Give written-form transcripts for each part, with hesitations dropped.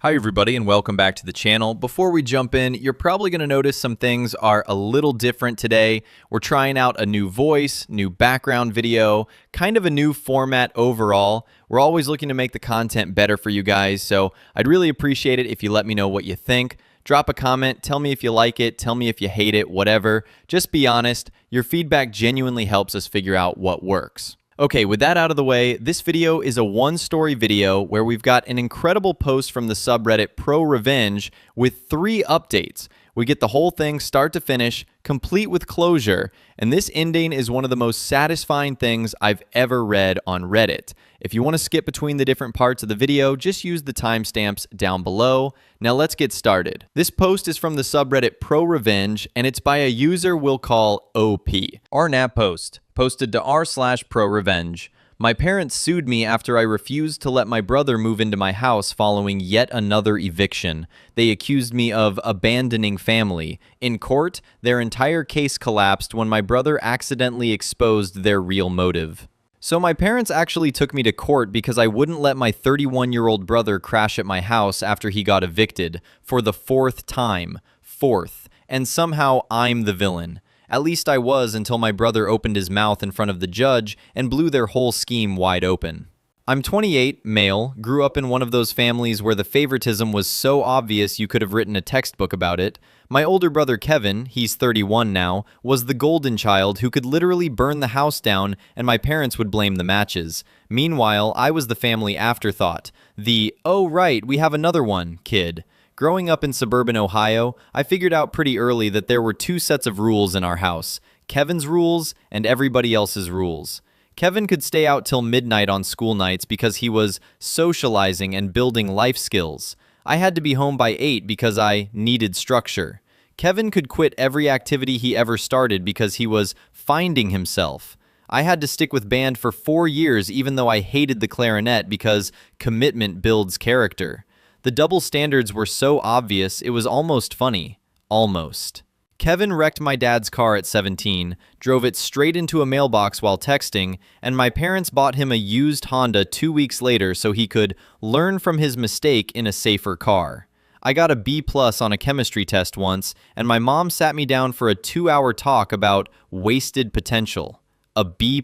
Hi everybody and welcome back to the channel. Before we jump in, you're probably going to notice some things are a little different today. We're trying out a new voice, new background video, kind of a new format overall. We're always looking to make the content better for you guys, so I'd really appreciate it if you let me know what you think. Drop a comment, tell me if you like it, tell me if you hate it, whatever. Just be honest. Your feedback genuinely helps us figure out what works. Okay, with that out of the way, this video is a one-story video where we've got an incredible post from the subreddit Pro Revenge with 3 updates. We get the whole thing start to finish, complete with closure, and this ending is one of the most satisfying things I've ever read on Reddit. If you want to skip between the different parts of the video, just use the timestamps down below. Now let's get started. This post is from the subreddit Pro Revenge, and it's by a user we'll call OP. Our nap post, posted to r/Pro Revenge. My parents sued me after I refused to let my brother move into my house following yet another eviction. They accused me of abandoning family. In court, their entire case collapsed when my brother accidentally exposed their real motive. So my parents actually took me to court because I wouldn't let my 31-year-old brother crash at my house after he got evicted, for the 4th time. 4th. And somehow I'm the villain. At least I was until my brother opened his mouth in front of the judge and blew their whole scheme wide open. I'm 28, male, grew up in one of those families where the favoritism was so obvious you could have written a textbook about it. My older brother Kevin, he's 31 now, was the golden child who could literally burn the house down and my parents would blame the matches. Meanwhile, I was the family afterthought. The, oh right, we have another one, kid. Growing up in suburban Ohio, I figured out pretty early that there were 2 sets of rules in our house. Kevin's rules and everybody else's rules. Kevin could stay out till midnight on school nights because he was socializing and building life skills. I had to be home by 8 because I needed structure. Kevin could quit every activity he ever started because he was finding himself. I had to stick with band for 4 years even though I hated the clarinet because commitment builds character. The double standards were so obvious, it was almost funny. Almost. Kevin wrecked my dad's car at 17, drove it straight into a mailbox while texting, and my parents bought him a used Honda 2 weeks later so he could learn from his mistake in a safer car. I got a B+ on a chemistry test once, and my mom sat me down for a 2-hour talk about wasted potential. A B+.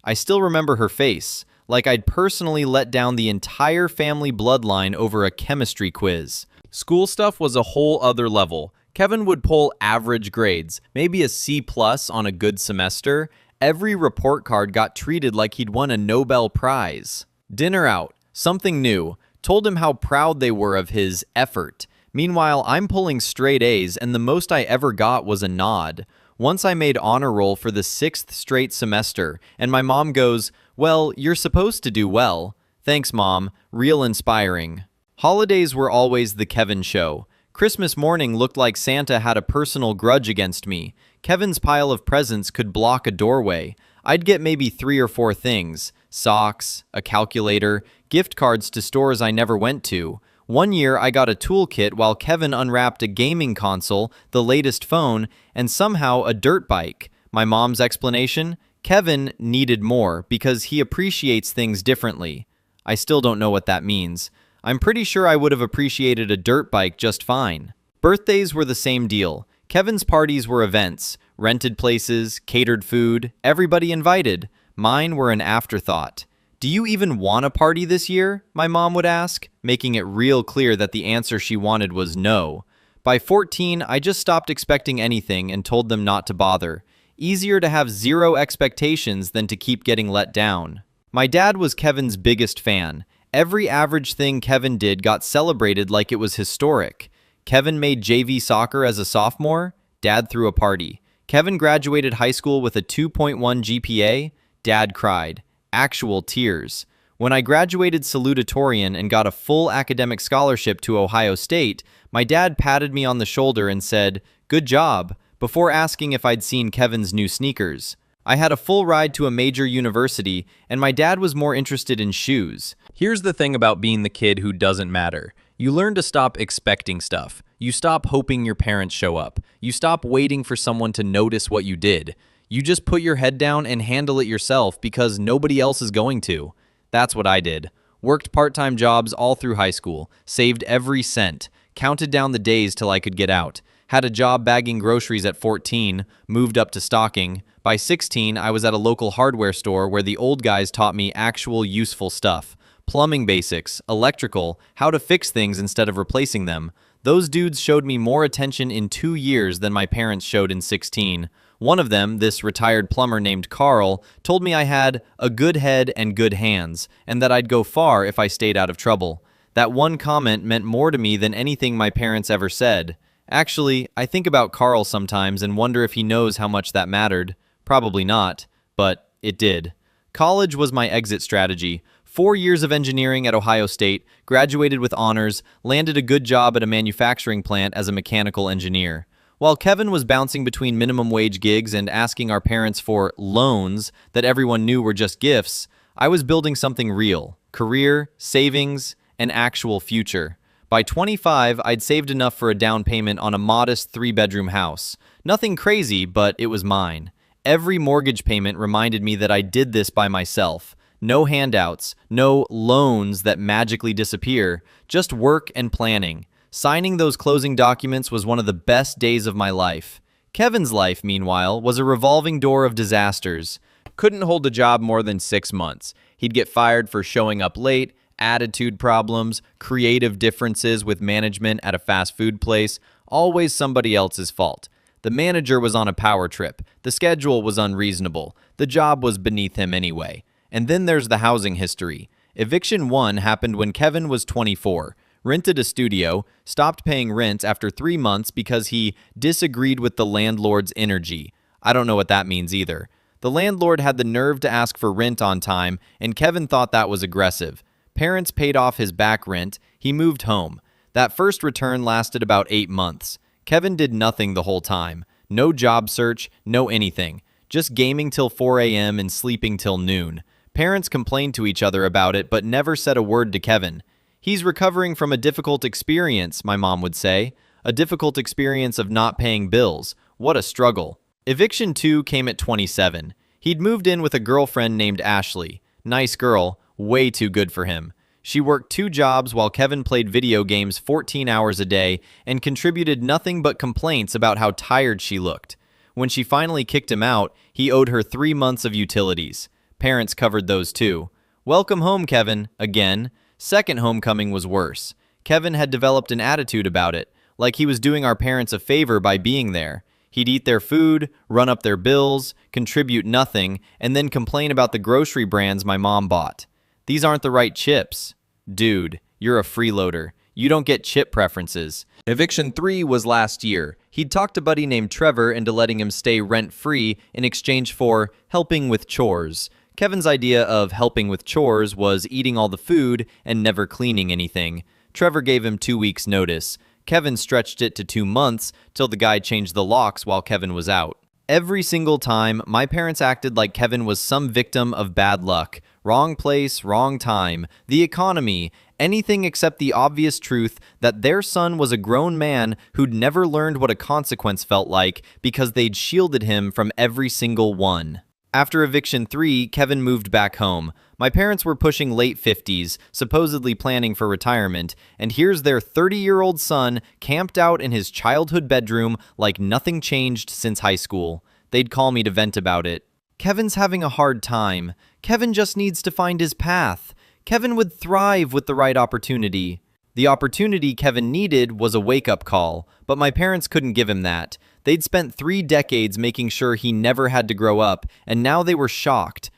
I still remember her face. Like I'd personally let down the entire family bloodline over a chemistry quiz. School stuff was a whole other level. Kevin would pull average grades, maybe a C+ on a good semester. Every report card got treated like he'd won a Nobel Prize. Dinner out, something new. Told him how proud they were of his effort. Meanwhile, I'm pulling straight A's and the most I ever got was a nod. Once I made honor roll for the 6th straight semester, and my mom goes, "Well, you're supposed to do well." Thanks, Mom. Real inspiring. Holidays were always the Kevin show. Christmas morning looked like Santa had a personal grudge against me. Kevin's pile of presents could block a doorway. I'd get maybe 3 or 4 things. Socks, a calculator, gift cards to stores I never went to. One year, I got a toolkit while Kevin unwrapped a gaming console, the latest phone, and somehow a dirt bike. My mom's explanation? Kevin needed more because he appreciates things differently. I still don't know what that means. I'm pretty sure I would have appreciated a dirt bike just fine. Birthdays were the same deal. Kevin's parties were events, rented places, catered food, everybody invited. Mine were an afterthought. "Do you even want a party this year?" my mom would ask, making it real clear that the answer she wanted was no. By 14, I just stopped expecting anything and told them not to bother. Easier to have 0 expectations than to keep getting let down. My dad was Kevin's biggest fan. Every average thing Kevin did got celebrated like it was historic. Kevin made JV soccer as a sophomore. Dad threw a party. Kevin graduated high school with a 2.1 GPA. Dad cried. Actual tears. When I graduated salutatorian and got a full academic scholarship to Ohio State, my dad patted me on the shoulder and said, "Good job," before asking if I'd seen Kevin's new sneakers. I had a full ride to a major university, and my dad was more interested in shoes. Here's the thing about being the kid who doesn't matter. You learn to stop expecting stuff. You stop hoping your parents show up. You stop waiting for someone to notice what you did. You just put your head down and handle it yourself because nobody else is going to. That's what I did. Worked part-time jobs all through high school, saved every cent, counted down the days till I could get out. Had a job bagging groceries at 14, moved up to stocking. By 16, I was at a local hardware store where the old guys taught me actual useful stuff. Plumbing basics, electrical, how to fix things instead of replacing them. Those dudes showed me more attention in 2 years than my parents showed in 16. One of them, this retired plumber named Carl, told me I had a good head and good hands, and that I'd go far if I stayed out of trouble. That one comment meant more to me than anything my parents ever said. Actually, I think about Carl sometimes and wonder if he knows how much that mattered. Probably not, but it did. College was my exit strategy. 4 years of engineering at Ohio State, graduated with honors, landed a good job at a manufacturing plant as a mechanical engineer. While Kevin was bouncing between minimum wage gigs and asking our parents for loans that everyone knew were just gifts, I was building something real: career, savings, an actual future. By 25, I'd saved enough for a down payment on a modest 3-bedroom house. Nothing crazy, but it was mine. Every mortgage payment reminded me that I did this by myself. No handouts, no loans that magically disappear, just work and planning. Signing those closing documents was one of the best days of my life. Kevin's life, meanwhile, was a revolving door of disasters. Couldn't hold a job more than 6 months. He'd get fired for showing up late, attitude problems, creative differences with management at a fast food place, always somebody else's fault. The manager was on a power trip. The schedule was unreasonable. The job was beneath him anyway. And then there's the housing history. Eviction 1 happened when Kevin was 24. Rented a studio, stopped paying rent after 3 months because he disagreed with the landlord's energy. I don't know what that means either. The landlord had the nerve to ask for rent on time, and Kevin thought that was aggressive. Parents paid off his back rent. He moved home. That first return lasted about 8 months. Kevin did nothing the whole time. No job search, no anything. Just gaming till 4 a.m. and sleeping till noon. Parents complained to each other about it, but never said a word to Kevin. He's recovering from a difficult experience, my mom would say. A difficult experience of not paying bills. What a struggle. Eviction 2 came at 27. He'd moved in with a girlfriend named Ashley. Nice girl, way too good for him. She worked 2 jobs while Kevin played video games 14 hours a day and contributed nothing but complaints about how tired she looked. When she finally kicked him out, he owed her 3 months of utilities. Parents covered those too. Welcome home, Kevin, again. Second homecoming was worse. Kevin had developed an attitude about it, like he was doing our parents a favor by being there. He'd eat their food, run up their bills, contribute nothing, and then complain about the grocery brands my mom bought. These aren't the right chips. Dude, you're a freeloader. You don't get chip preferences. Eviction 3 was last year. He'd talked a buddy named Trevor into letting him stay rent-free in exchange for helping with chores. Kevin's idea of helping with chores was eating all the food and never cleaning anything. Trevor gave him 2 weeks' notice. Kevin stretched it to 2 months till the guy changed the locks while Kevin was out. Every single time, my parents acted like Kevin was some victim of bad luck. Wrong place, wrong time, the economy, anything except the obvious truth that their son was a grown man who'd never learned what a consequence felt like because they'd shielded him from every single one. After Eviction 3, Kevin moved back home. My parents were pushing late 50s, supposedly planning for retirement, and here's their 30-year-old son camped out in his childhood bedroom like nothing changed since high school. They'd call me to vent about it. Kevin's having a hard time. Kevin just needs to find his path. Kevin would thrive with the right opportunity. The opportunity Kevin needed was a wake-up call, but my parents couldn't give him that. They'd spent 3 decades making sure he never had to grow up, and now they were shocked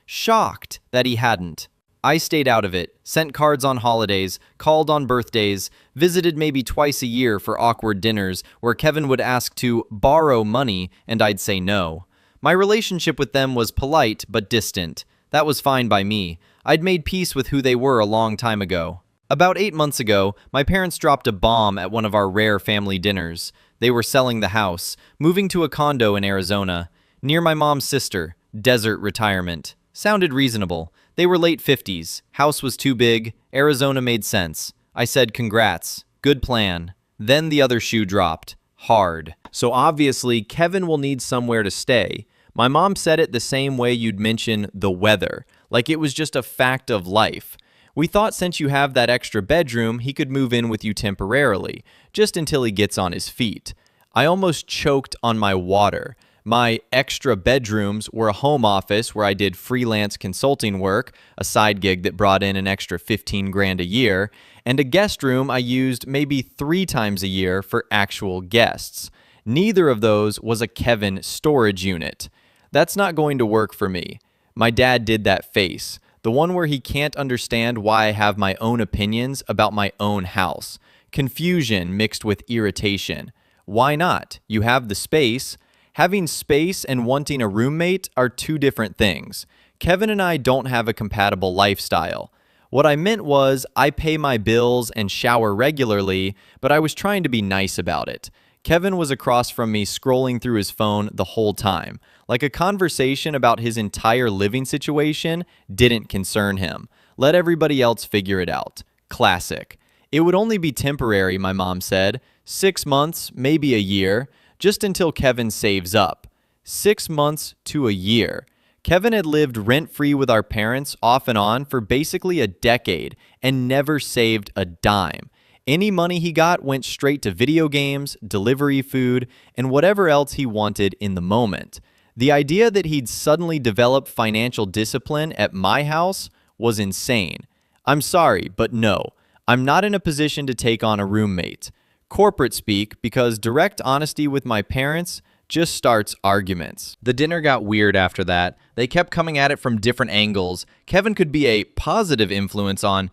that he hadn't. I stayed out of it, sent cards on holidays, called on birthdays, visited maybe twice a year for awkward dinners where Kevin would ask to borrow money and I'd say no. My relationship with them was polite but distant. That was fine by me. I'd made peace with who they were a long time ago. About 8 months ago, my parents dropped a bomb at one of our rare family dinners. They were selling the house, moving to a condo in Arizona, near my mom's sister, desert retirement. Sounded reasonable. They were late 50s. House was too big. Arizona made sense. I said congrats. Good plan. Then the other shoe dropped. Hard. So obviously, Kevin will need somewhere to stay. My mom said it the same way you'd mention the weather, like it was just a fact of life. We thought since you have that extra bedroom, he could move in with you temporarily, just until he gets on his feet. I almost choked on my water. My extra bedrooms were a home office where I did freelance consulting work, a side gig that brought in an extra 15 grand a year, and a guest room I used maybe 3 times a year for actual guests. Neither of those was a Kevin storage unit. That's not going to work for me. My dad did that face, the one where he can't understand why I have my own opinions about my own house. Confusion mixed with irritation. Why not? You have the space. Having space and wanting a roommate are 2 different things. Kevin and I don't have a compatible lifestyle. What I meant was I pay my bills and shower regularly, but I was trying to be nice about it. Kevin was across from me scrolling through his phone the whole time. Like a conversation about his entire living situation didn't concern him. Let everybody else figure it out. Classic. It would only be temporary, my mom said. 6 months, maybe a year, just until Kevin saves up. 6 months to a year. Kevin had lived rent-free with our parents off and on for basically a decade and never saved a dime. Any money he got went straight to video games, delivery food, and whatever else he wanted in the moment. The idea that he'd suddenly develop financial discipline at my house was insane. I'm sorry, but no, I'm not in a position to take on a roommate. Corporate speak, because direct honesty with my parents just starts arguments. The dinner got weird after that. They kept coming at it from different angles. Kevin could be a positive influence on,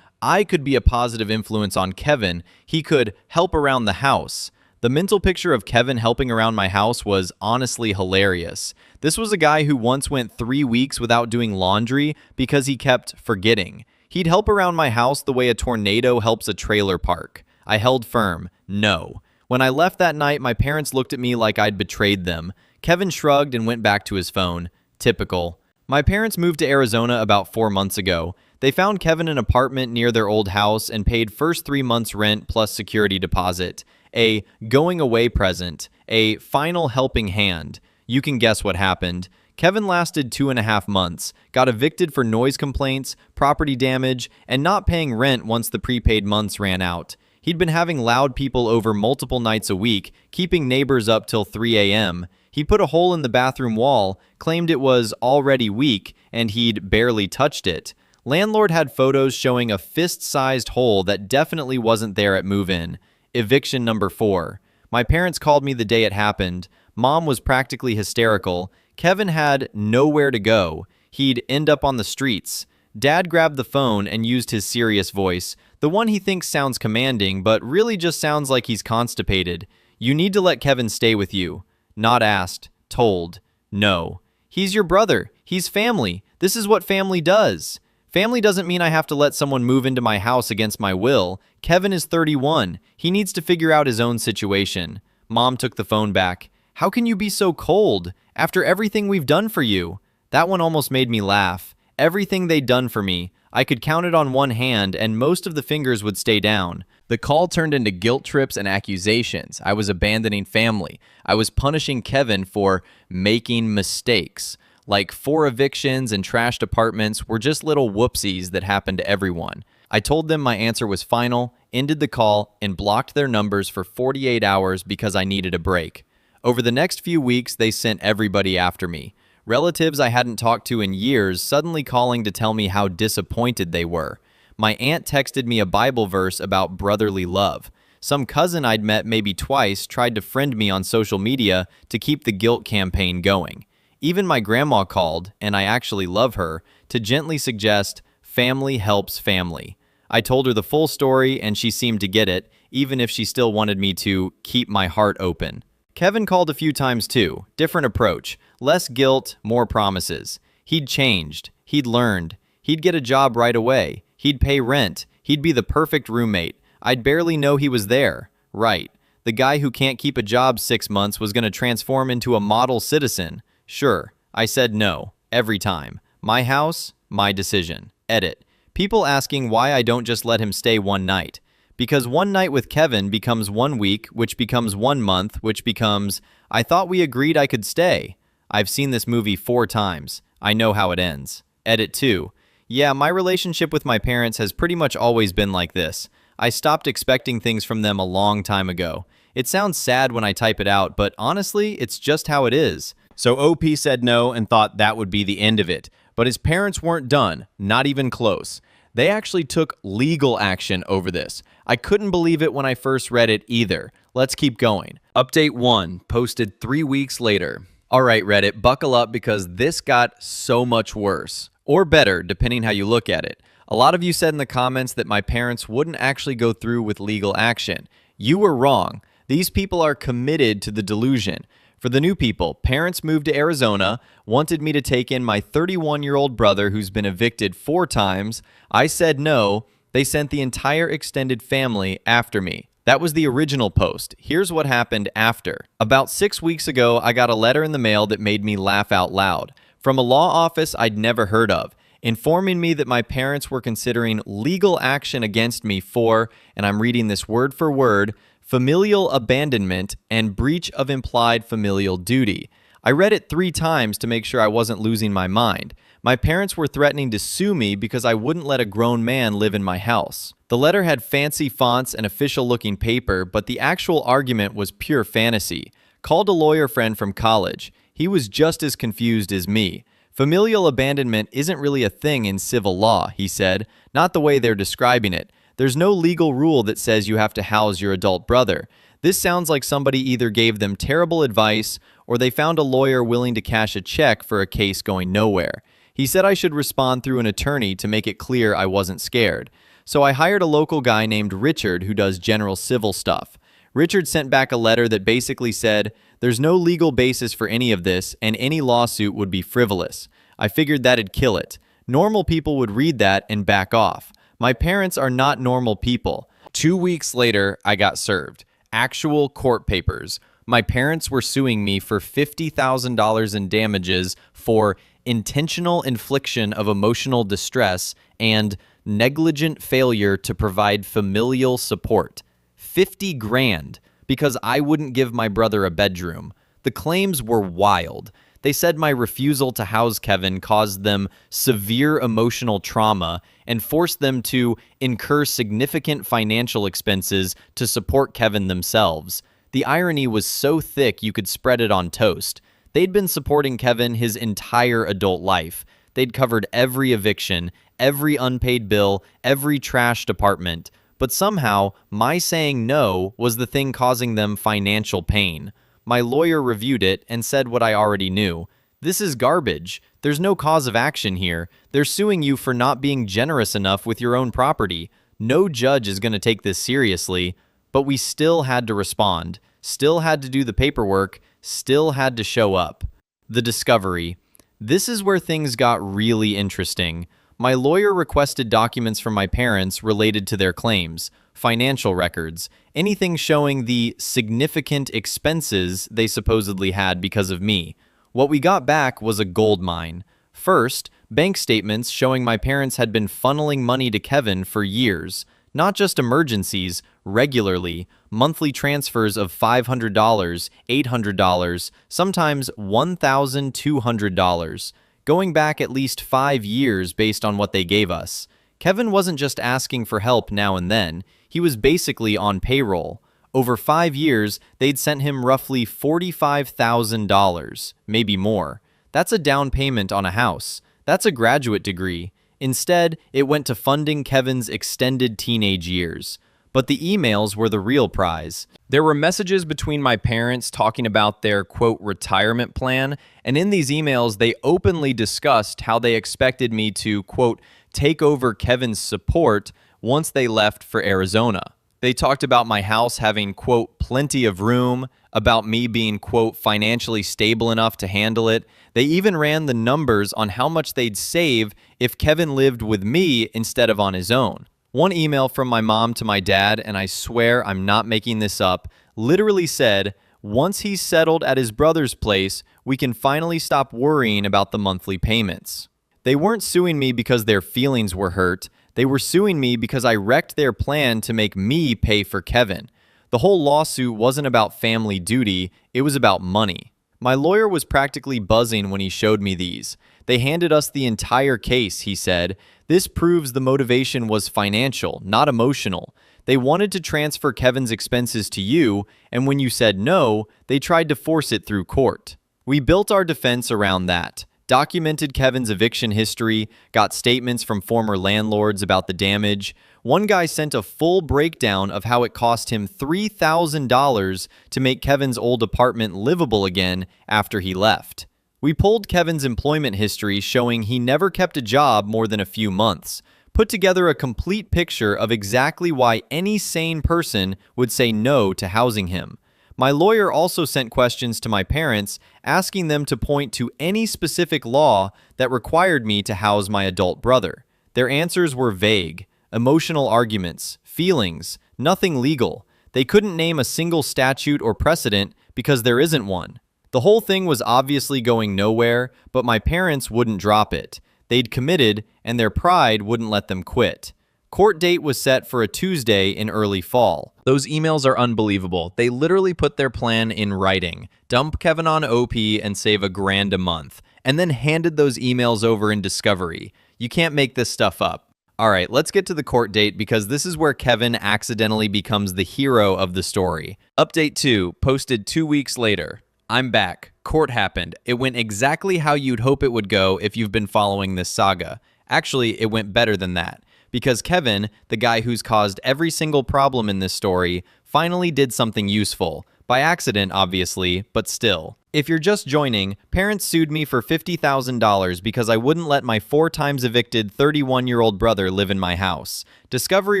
I could be a positive influence on Kevin. He could help around the house. The mental picture of Kevin helping around my house was honestly hilarious. This was a guy who once went 3 weeks without doing laundry because he kept forgetting. He'd help around my house the way a tornado helps a trailer park. I held firm. No. When I left that night, my parents looked at me like I'd betrayed them. Kevin shrugged and went back to his phone. Typical. My parents moved to Arizona about 4 months ago. They found Kevin an apartment near their old house and paid first 3 months rent plus security deposit. A going away present. A final helping hand. You can guess what happened. Kevin lasted 2.5 months, got evicted for noise complaints, property damage, and not paying rent once the prepaid months ran out. He'd been having loud people over multiple nights a week, keeping neighbors up till 3 a.m. He put a hole in the bathroom wall, claimed it was already weak, and he'd barely touched it. Landlord had photos showing a fist-sized hole that definitely wasn't there at move-in. Eviction number 4. My parents called me the day it happened. Mom was practically hysterical. Kevin had nowhere to go. He'd end up on the streets. Dad grabbed the phone and used his serious voice, the one he thinks sounds commanding, but really just sounds like he's constipated. You need to let Kevin stay with you. Not asked. Told. No. He's your brother. He's family. This is what family does. Family doesn't mean I have to let someone move into my house against my will. Kevin is 31. He needs to figure out his own situation. Mom took the phone back. How can you be so cold? After everything we've done for you. That one almost made me laugh. Everything they'd done for me. I could count it on one hand, and most of the fingers would stay down. The call turned into guilt trips and accusations. I was abandoning family. I was punishing Kevin for making mistakes. Like 4 evictions and trashed apartments were just little whoopsies that happened to everyone. I told them my answer was final, ended the call, and blocked their numbers for 48 hours because I needed a break. Over the next few weeks, they sent everybody after me. Relatives I hadn't talked to in years suddenly calling to tell me how disappointed they were. My aunt texted me a Bible verse about brotherly love. Some cousin I'd met maybe twice tried to friend me on social media to keep the guilt campaign going. Even my grandma called, and I actually love her, to gently suggest family helps family. I told her the full story and she seemed to get it, even if she still wanted me to keep my heart open. Kevin called a few times too. Different approach. Less guilt, more promises. He'd changed. He'd learned. He'd get a job right away. He'd pay rent. He'd be the perfect roommate. I'd barely know he was there. Right. The guy who can't keep a job 6 months was going to transform into a model citizen. Sure. I said no. Every time. My house, my decision. Edit. People asking why I don't just let him stay one night. Because one night with Kevin becomes 1 week, which becomes 1 month, which becomes, I thought we agreed I could stay. I've seen this movie 4 times. I know how it ends. Edit 2. Yeah, my relationship with my parents has pretty much always been like this. I stopped expecting things from them a long time ago. It sounds sad when I type it out, but honestly, it's just how it is. So OP said no and thought that would be the end of it. But his parents weren't done, not even close. They actually took legal action over this. I couldn't believe it when I first read it either. Let's keep going. Update 1, posted 3 weeks later. All right, Reddit, buckle up because this got so much worse. Or better, depending how you look at it. A lot of you said in the comments that my parents wouldn't actually go through with legal action. You were wrong. These people are committed to the delusion. For the new people, parents moved to Arizona, wanted me to take in my 31-year-old brother who's been evicted 4 times. I said no. They sent the entire extended family after me. That was the original post. Here's what happened after. About 6 weeks ago, I got a letter in the mail that made me laugh out loud. From a law office I'd never heard of, informing me that my parents were considering legal action against me for, and I'm reading this word for word, familial abandonment and breach of implied familial duty. I read it 3 times to make sure I wasn't losing my mind. My parents were threatening to sue me because I wouldn't let a grown man live in my house. The letter had fancy fonts and official-looking paper, but the actual argument was pure fantasy. Called a lawyer friend from college. He was just as confused as me. Familial abandonment isn't really a thing in civil law, he said, not the way they're describing it. There's no legal rule that says you have to house your adult brother. This sounds like somebody either gave them terrible advice or they found a lawyer willing to cash a check for a case going nowhere. He said I should respond through an attorney to make it clear I wasn't scared. So I hired a local guy named Richard who does general civil stuff. Richard sent back a letter that basically said, there's no legal basis for any of this and any lawsuit would be frivolous. I figured that'd kill it. Normal people would read that and back off. My parents are not normal people. 2 weeks later, I got served. Actual court papers. My parents were suing me for $50,000 in damages for intentional infliction of emotional distress and negligent failure to provide familial support. 50 grand because I wouldn't give my brother a bedroom. The claims were wild. They said my refusal to house Kevin caused them severe emotional trauma and forced them to incur significant financial expenses to support Kevin themselves. The irony was so thick you could spread it on toast. They'd been supporting Kevin his entire adult life. They'd covered every eviction, every unpaid bill, every trashed apartment. But somehow, my saying no was the thing causing them financial pain. My lawyer reviewed it and said what I already knew. This is garbage. There's no cause of action here. They're suing you for not being generous enough with your own property. No judge is going to take this seriously, but we still had to respond, still had to do the paperwork, still had to show up. The discovery. This is where things got really interesting. My lawyer requested documents from my parents related to their claims, financial records, anything showing the significant expenses they supposedly had because of me. What we got back was a gold mine. First, bank statements showing my parents had been funneling money to Kevin for years. Not just emergencies, regularly, monthly transfers of $500, $800, sometimes $1,200. Going back at least 5 years based on what they gave us. Kevin wasn't just asking for help now and then, he was basically on payroll. Over 5 years, they'd sent him roughly $45,000, maybe more. That's a down payment on a house. That's a graduate degree. Instead, it went to funding Kevin's extended teenage years. But the emails were the real prize. There were messages between my parents talking about their, quote, retirement plan, and in these emails, they openly discussed how they expected me to, quote, take over Kevin's support once they left for Arizona. They talked about my house having, quote, plenty of room, about me being, quote, financially stable enough to handle it. They even ran the numbers on how much they'd save if Kevin lived with me instead of on his own. One email from my mom to my dad, and I swear I'm not making this up, literally said, once he's settled at his brother's place, we can finally stop worrying about the monthly payments. They weren't suing me because their feelings were hurt. They were suing me because I wrecked their plan to make me pay for Kevin. The whole lawsuit wasn't about family duty, it was about money. My lawyer was practically buzzing when he showed me these. They handed us the entire case, he said. This proves the motivation was financial, not emotional. They wanted to transfer Kevin's expenses to you, and when you said no, they tried to force it through court. We built our defense around that. Documented Kevin's eviction history, got statements from former landlords about the damage. One guy sent a full breakdown of how it cost him $3,000 to make Kevin's old apartment livable again after he left. We pulled Kevin's employment history showing he never kept a job more than a few months. Put together a complete picture of exactly why any sane person would say no to housing him. My lawyer also sent questions to my parents, asking them to point to any specific law that required me to house my adult brother. Their answers were vague, emotional arguments, feelings, nothing legal. They couldn't name a single statute or precedent because there isn't one. The whole thing was obviously going nowhere, but my parents wouldn't drop it. They'd committed, and their pride wouldn't let them quit. Court date was set for a Tuesday in early fall. Those emails are unbelievable. They literally put their plan in writing. Dump Kevin on OP and save $1,000 a month. And then handed those emails over in discovery. You can't make this stuff up. Alright, let's get to the court date because this is where Kevin accidentally becomes the hero of the story. Update 2, posted 2 weeks later. I'm back. Court happened. It went exactly how you'd hope it would go if you've been following this saga. Actually, it went better than that. Because Kevin, the guy who's caused every single problem in this story, finally did something useful. By accident, obviously, but still. If you're just joining, parents sued me for $50,000 because I wouldn't let my 4 times evicted 31-year-old brother live in my house. Discovery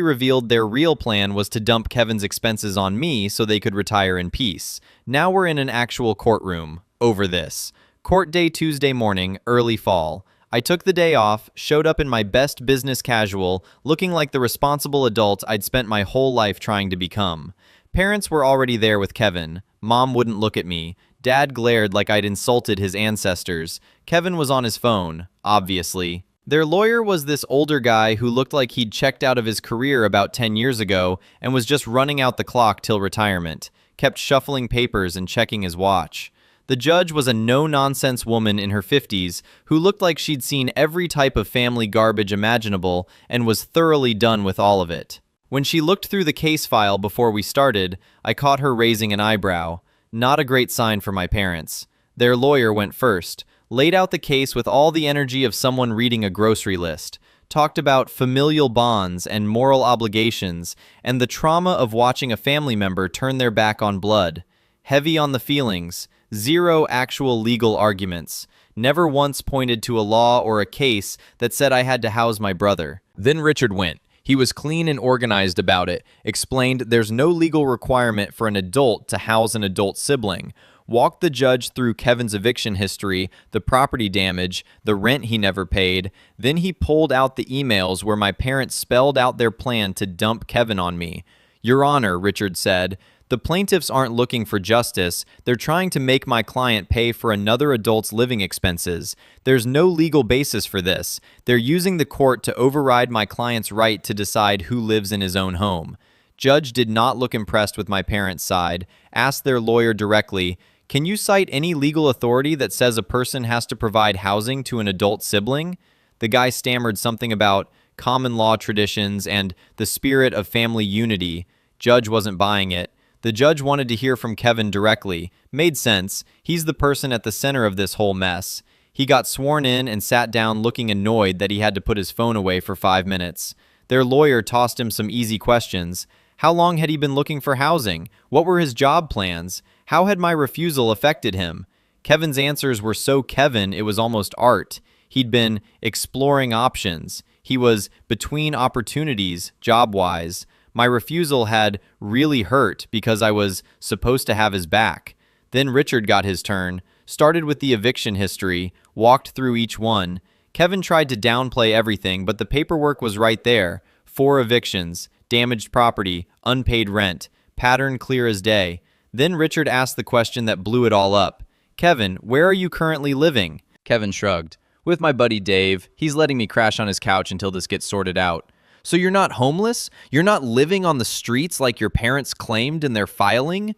revealed their real plan was to dump Kevin's expenses on me so they could retire in peace. Now we're in an actual courtroom over this. Court day Tuesday morning, early fall. I took the day off, showed up in my best business casual, looking like the responsible adult I'd spent my whole life trying to become. Parents were already there with Kevin. Mom wouldn't look at me. Dad glared like I'd insulted his ancestors. Kevin was on his phone, obviously. Their lawyer was this older guy who looked like he'd checked out of his career about 10 years ago and was just running out the clock till retirement. Kept shuffling papers and checking his watch. The judge was a no-nonsense woman in her 50s who looked like she'd seen every type of family garbage imaginable and was thoroughly done with all of it. When she looked through the case file before we started, I caught her raising an eyebrow. Not a great sign for my parents. Their lawyer went first, laid out the case with all the energy of someone reading a grocery list, talked about familial bonds and moral obligations and the trauma of watching a family member turn their back on blood. Heavy on the feelings. Zero actual legal arguments. Never once pointed to a law or a case that said I had to house my brother. Then Richard went. He was clean and organized about it, explained there's no legal requirement for an adult to house an adult sibling, walked the judge through Kevin's eviction history, the property damage, the rent he never paid. Then he pulled out the emails where my parents spelled out their plan to dump Kevin on me. Your Honor, Richard said, the plaintiffs aren't looking for justice. They're trying to make my client pay for another adult's living expenses. There's no legal basis for this. They're using the court to override my client's right to decide who lives in his own home. Judge did not look impressed with my parents' side, asked their lawyer directly, can you cite any legal authority that says a person has to provide housing to an adult sibling? The guy stammered something about common law traditions and the spirit of family unity. Judge wasn't buying it. The judge wanted to hear from Kevin directly. Made sense. He's the person at the center of this whole mess. He got sworn in and sat down looking annoyed that he had to put his phone away for 5 minutes. Their lawyer tossed him some easy questions. How long had he been looking for housing? What were his job plans? How had my refusal affected him? Kevin's answers were so Kevin, it was almost art. He'd been exploring options. He was between opportunities, job-wise. My refusal had really hurt because I was supposed to have his back. Then Richard got his turn, started with the eviction history, walked through each one. Kevin tried to downplay everything, but the paperwork was right there. 4 evictions, damaged property, unpaid rent, pattern clear as day. Then Richard asked the question that blew it all up. Kevin, where are you currently living? Kevin shrugged. With my buddy Dave. He's letting me crash on his couch until this gets sorted out. So you're not homeless? You're not living on the streets like your parents claimed in their filing?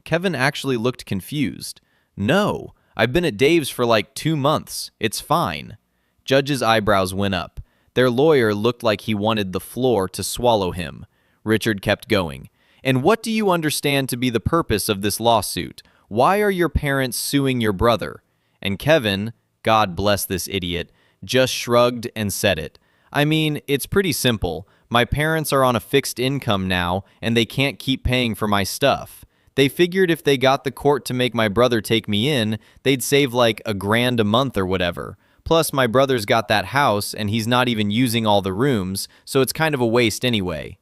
Kevin actually looked confused. No, I've been at Dave's for like 2 months. It's fine. Judge's eyebrows went up. Their lawyer looked like he wanted the floor to swallow him. Richard kept going. And what do you understand to be the purpose of this lawsuit? Why are your parents suing your brother? And Kevin, God bless this idiot, just shrugged and said it. I mean, it's pretty simple. My parents are on a fixed income now, and they can't keep paying for my stuff. They figured if they got the court to make my brother take me in, they'd save like $1,000 a month or whatever. Plus, my brother's got that house, and he's not even using all the rooms, so it's kind of a waste anyway.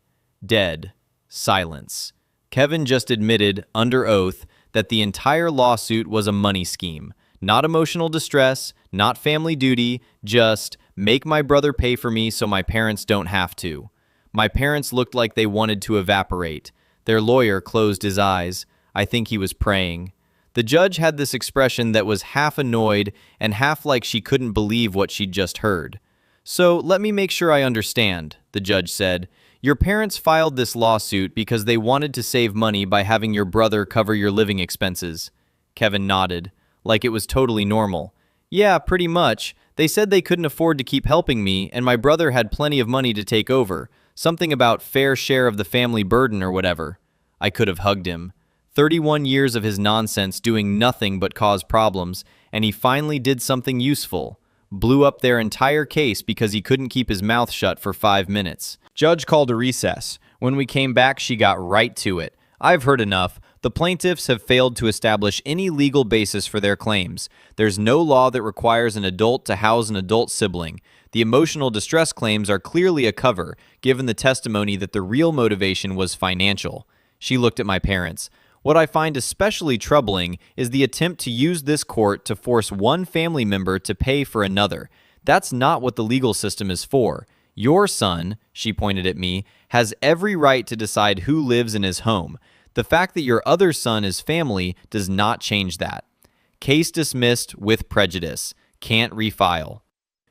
Dead. Silence. Kevin just admitted, under oath, that the entire lawsuit was a money scheme. Not emotional distress, not family duty, just make my brother pay for me so my parents don't have to. My parents looked like they wanted to evaporate. Their lawyer closed his eyes. I think he was praying. The judge had this expression that was half annoyed and half like she couldn't believe what she'd just heard. So let me make sure I understand, the judge said. Your parents filed this lawsuit because they wanted to save money by having your brother cover your living expenses. Kevin nodded, like it was totally normal. Yeah, pretty much. They said they couldn't afford to keep helping me, and my brother had plenty of money to take over. Something about fair share of the family burden or whatever. I could have hugged him. 31 years of his nonsense doing nothing but cause problems, and he finally did something useful. Blew up their entire case because he couldn't keep his mouth shut for 5 minutes. Judge called a recess. When we came back, she got right to it. I've heard enough. The plaintiffs have failed to establish any legal basis for their claims. There's no law that requires an adult to house an adult sibling. The emotional distress claims are clearly a cover, given the testimony that the real motivation was financial. She looked at my parents. What I find especially troubling is the attempt to use this court to force one family member to pay for another. That's not what the legal system is for. Your son, she pointed at me, has every right to decide who lives in his home. The fact that your other son is family does not change that. Case dismissed with prejudice. Can't refile.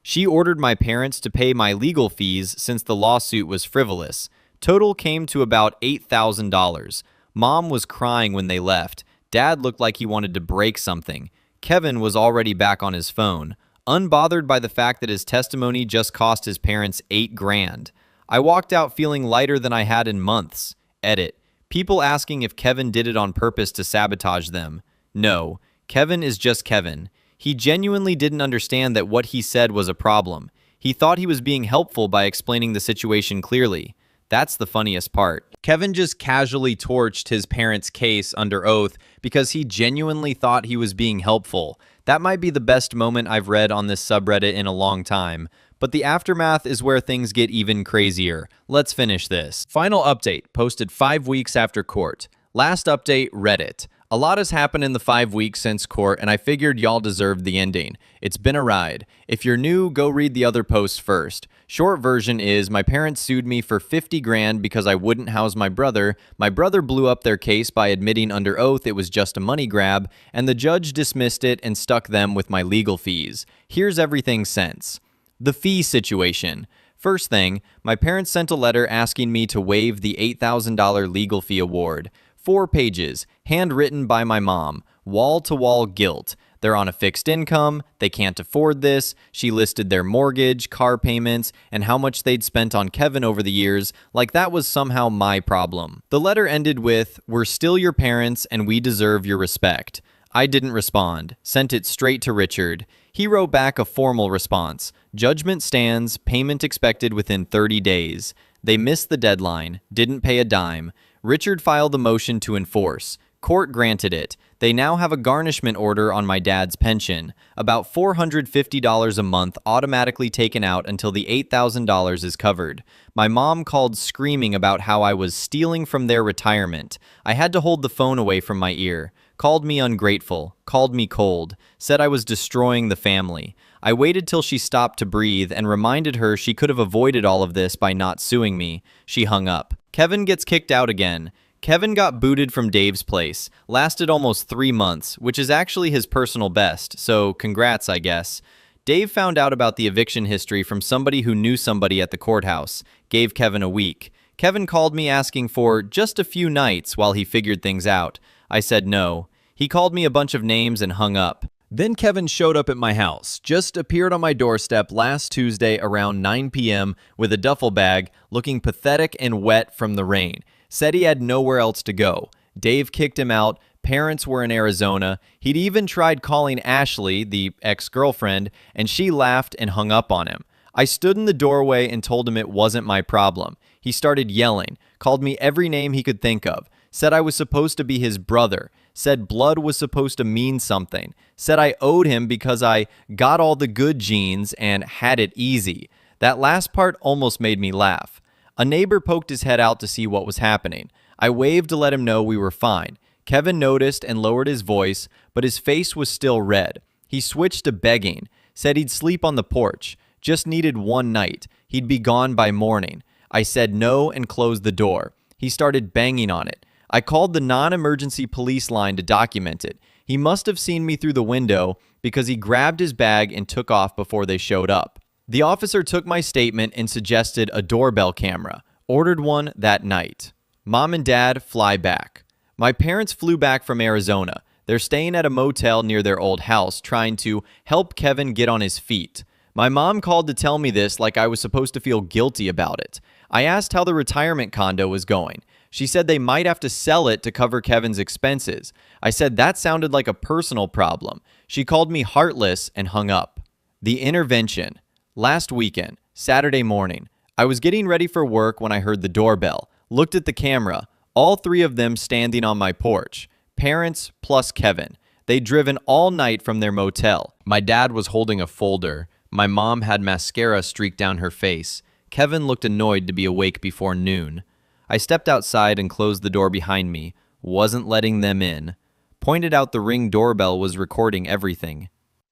She ordered my parents to pay my legal fees since the lawsuit was frivolous. Total came to about $8,000. Mom was crying when they left. Dad looked like he wanted to break something. Kevin was already back on his phone, unbothered by the fact that his testimony just cost his parents $8,000. I walked out feeling lighter than I had in months. Edit. People asking if Kevin did it on purpose to sabotage them. No, Kevin is just Kevin. He genuinely didn't understand that what he said was a problem. He thought he was being helpful by explaining the situation clearly. That's the funniest part. Kevin just casually torched his parents' case under oath because he genuinely thought he was being helpful. That might be the best moment I've read on this subreddit in a long time. But the aftermath is where things get even crazier. Let's finish this. Final update, posted 5 weeks after court. Last update, Reddit. A lot has happened in the 5 weeks since court, and I figured y'all deserved the ending. It's been a ride. If you're new, go read the other posts first. Short version is, my parents sued me for $50,000 because I wouldn't house my brother. My brother blew up their case by admitting under oath it was just a money grab, and the judge dismissed it and stuck them with my legal fees. Here's everything since. The fee situation. First thing, my parents sent a letter asking me to waive the $8,000 legal fee award. 4 pages, handwritten by my mom, wall-to-wall guilt. They're on a fixed income, they can't afford this. She listed their mortgage, car payments, and how much they'd spent on Kevin over the years, like that was somehow my problem. The letter ended with, "We're still your parents and we deserve your respect." I didn't respond, sent it straight to Richard. He wrote back a formal response. Judgment stands, payment expected within 30 days. They missed the deadline, didn't pay a dime. Richard filed the motion to enforce. Court granted it. They now have a garnishment order on my dad's pension, about $450 a month automatically taken out until the $8,000 is covered. My mom called screaming about how I was stealing from their retirement. I had to hold the phone away from my ear. Called me ungrateful, called me cold, said I was destroying the family. I waited till she stopped to breathe and reminded her she could have avoided all of this by not suing me. She hung up. Kevin gets kicked out again. Kevin got booted from Dave's place, lasted almost 3 months, which is actually his personal best, so congrats, I guess. Dave found out about the eviction history from somebody who knew somebody at the courthouse, gave Kevin a week. Kevin called me asking for just a few nights while he figured things out. I said no. He called me a bunch of names and hung up. Then Kevin showed up at my house, just appeared on my doorstep last Tuesday around 9 p.m. with a duffel bag, looking pathetic and wet from the rain. Said he had nowhere else to go. Dave kicked him out. Parents were in Arizona. He'd even tried calling Ashley, the ex-girlfriend, and she laughed and hung up on him. I stood in the doorway and told him it wasn't my problem. He started yelling, called me every name he could think of, said I was supposed to be his brother, said blood was supposed to mean something, said I owed him because I got all the good genes and had it easy. That last part almost made me laugh. A neighbor poked his head out to see what was happening. I waved to let him know we were fine. Kevin noticed and lowered his voice, but his face was still red. He switched to begging, said he'd sleep on the porch, just needed one night. He'd be gone by morning. I said no and closed the door. He started banging on it. I called the non-emergency police line to document it. He must have seen me through the window because he grabbed his bag and took off before they showed up. The officer took my statement and suggested a doorbell camera. Ordered one that night. Mom and Dad fly back. My parents flew back from Arizona. They're staying at a motel near their old house, trying to help Kevin get on his feet. My mom called to tell me this like I was supposed to feel guilty about it. I asked how the retirement condo was going. She said they might have to sell it to cover Kevin's expenses. I said that sounded like a personal problem. She called me heartless and hung up. The intervention. Last weekend, Saturday morning, I was getting ready for work when I heard the doorbell. Looked at the camera. All three of them standing on my porch. Parents plus Kevin. They'd driven all night from their motel. My dad was holding a folder. My mom had mascara streaked down her face. Kevin looked annoyed to be awake before noon. I stepped outside and closed the door behind me. Wasn't letting them in. Pointed out the Ring doorbell was recording everything.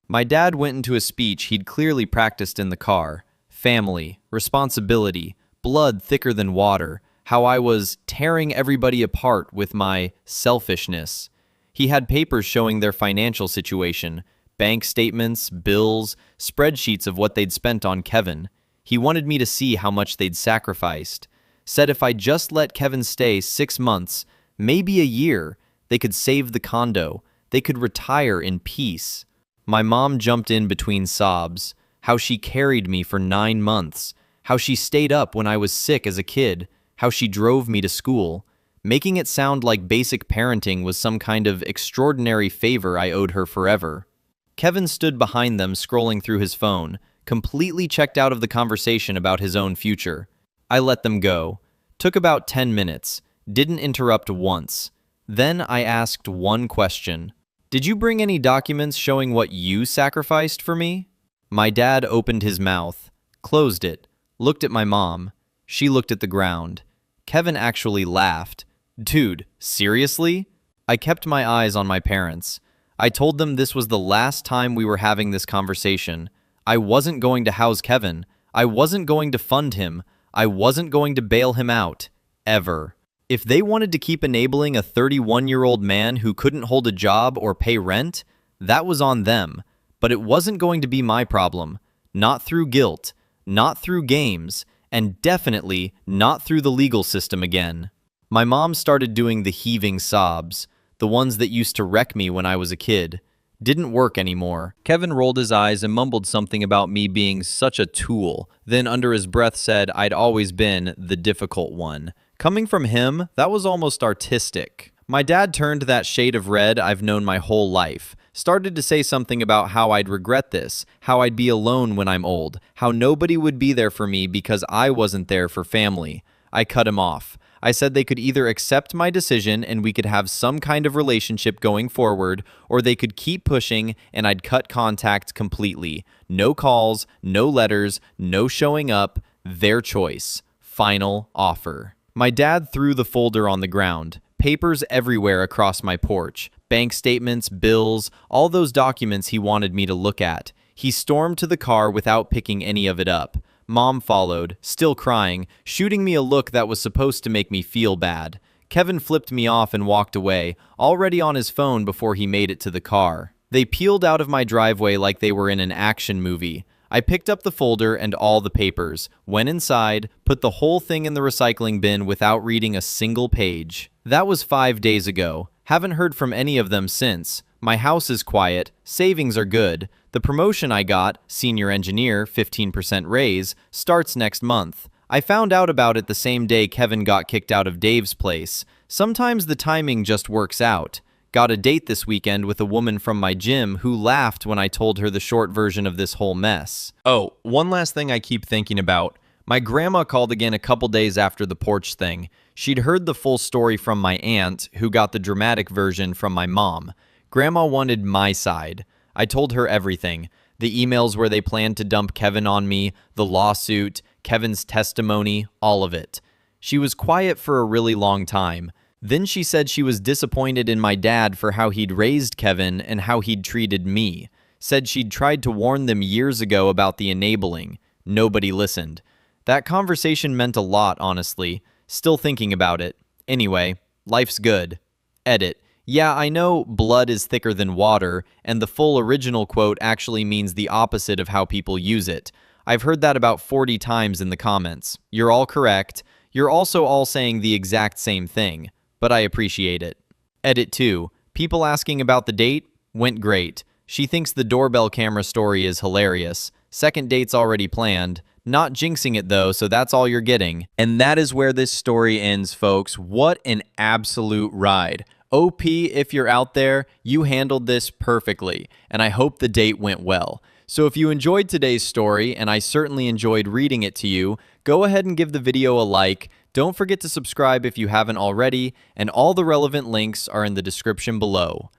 My dad went into a speech he'd clearly practiced in the car. Family, responsibility, blood thicker than water. How I was tearing everybody apart with my selfishness. He had papers showing their financial situation, bank statements, bills, spreadsheets of what they'd spent on Kevin. He wanted me to see how much they'd sacrificed. Said if I just let Kevin stay 6 months, maybe a year, they could save the condo. They could retire in peace. My mom jumped in between sobs. How she carried me for 9 months. How she stayed up when I was sick as a kid. How she drove me to school, making it sound like basic parenting was some kind of extraordinary favor I owed her forever. Kevin stood behind them scrolling through his phone, completely checked out of the conversation about his own future. I let them go. Took about 10 minutes. Didn't interrupt once. Then I asked one question. Did you bring any documents showing what you sacrificed for me? My dad opened his mouth, closed it, looked at my mom. She looked at the ground. Kevin actually laughed. Dude, seriously? I kept my eyes on my parents. I told them this was the last time we were having this conversation. I wasn't going to house Kevin. I wasn't going to fund him. I wasn't going to bail him out. Ever. If they wanted to keep enabling a 31-year-old man who couldn't hold a job or pay rent, that was on them. But it wasn't going to be my problem. Not through guilt. Not through games. And definitely not through the legal system again. My mom started doing the heaving sobs, the ones that used to wreck me when I was a kid. Didn't work anymore. Kevin rolled his eyes and mumbled something about me being such a tool, then under his breath said I'd always been the difficult one. Coming from him, that was almost artistic. My dad turned that shade of red I've known my whole life. Started to say something about how I'd regret this, how I'd be alone when I'm old, how nobody would be there for me because I wasn't there for family. I cut him off. I said they could either accept my decision and we could have some kind of relationship going forward, or they could keep pushing and I'd cut contact completely. No calls, no letters, no showing up. Their choice. Final offer. My dad threw the folder on the ground. Papers everywhere across my porch. Bank statements, bills, all those documents he wanted me to look at. He stormed to the car without picking any of it up. Mom followed, still crying, shooting me a look that was supposed to make me feel bad. Kevin flipped me off and walked away, already on his phone before he made it to the car. They peeled out of my driveway like they were in an action movie. I picked up the folder and all the papers, went inside, put the whole thing in the recycling bin without reading a single page. That was 5 days ago. Haven't heard from any of them since. My house is quiet, savings are good. The promotion I got, senior engineer, 15% raise, starts next month. I found out about it the same day Kevin got kicked out of Dave's place. Sometimes the timing just works out. Got a date this weekend with a woman from my gym who laughed when I told her the short version of this whole mess. Oh, one last thing I keep thinking about. My grandma called again a couple days after the porch thing. She'd heard the full story from my aunt, who got the dramatic version from my mom. Grandma wanted my side. I told her everything. The emails where they planned to dump Kevin on me, the lawsuit, Kevin's testimony, all of it. She was quiet for a really long time. Then she said she was disappointed in my dad for how he'd raised Kevin and how he'd treated me. Said she'd tried to warn them years ago about the enabling. Nobody listened. That conversation meant a lot, honestly. Still thinking about it. Anyway, life's good. Edit. Yeah, I know blood is thicker than water, and the full original quote actually means the opposite of how people use it. I've heard that about 40 times in the comments. You're all correct. You're also all saying the exact same thing, but I appreciate it. Edit 2. People asking about the date? Went great. She thinks the doorbell camera story is hilarious. Second date's already planned. Not jinxing it though, so that's all you're getting. And that is where this story ends, folks. What an absolute ride. OP, if you're out there, you handled this perfectly, and I hope the date went well. So if you enjoyed today's story, and I certainly enjoyed reading it to you, go ahead and give the video a like. Don't forget to subscribe if you haven't already, and all the relevant links are in the description below.